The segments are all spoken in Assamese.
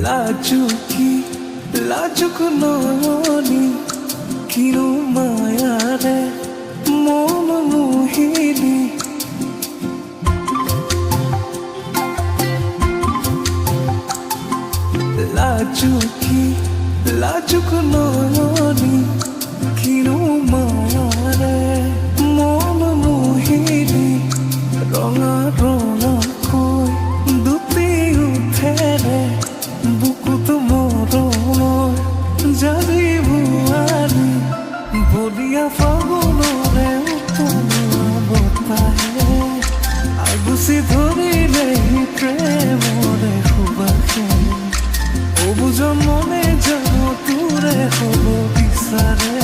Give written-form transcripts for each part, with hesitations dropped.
লাজুকী লাজুক নয়নী কিনো মায়াৰে মন মোহিনী লাজুকী লাজুক নয়নী কিনো মায়াৰে মন মোহিনী ৰঙা ৰঙাকৈ দুটি উঠেৰে বুকুত মৰমৰ জাৰি বোৱাৰী বলিয়া ফাগুনৰে উতলোৱা বতাহে আগুচি ধৰিলে প্ৰেমৰে সুবাসে অবুজ মনে জান তোৰে হ'ব বিচাৰে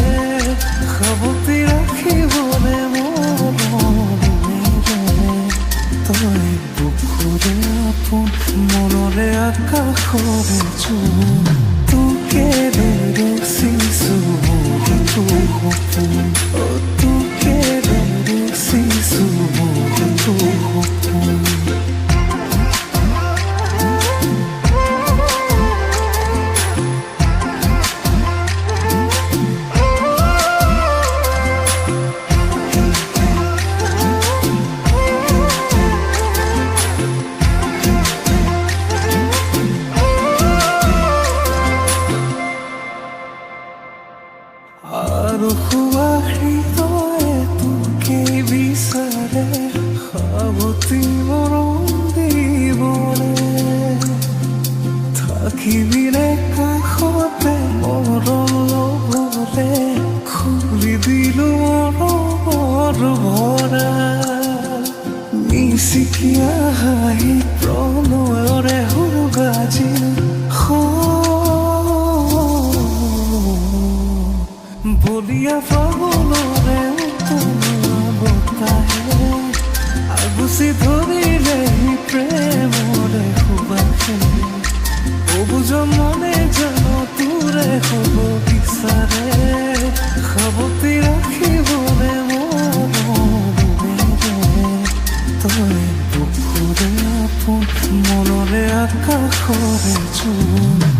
সাৱটি ৰাখিবনে মৰমেৰে তই বুকুৰে আপোন মনৰে আকাশৰে জোন তোকে দেখিছো বহুতো সপোন তোকে দেখিছো বহুতো সপোন আৰু খুৱা হৃদয়ে তোকে বিচাৰে সাৱটি মৰম দিবনে থাকিবিনে কাষতে মৰম ল'বলে খুলি দিলো মৰমৰ ভৰা মিচিকিয়া হাঁহি প্ৰণয়ৰে সুবাজিল বলিয়া ফাগুনৰে উতলোৱা বতাহে আগুচি ধৰিলে প্ৰেমৰে সুবাসে অবুজ মনে জান তোৰে হ'ব বিচাৰে সাৱটি ৰাখিবনে মৰমেৰে তই বুকুৰে আপোন মনৰে আকাশৰে জোন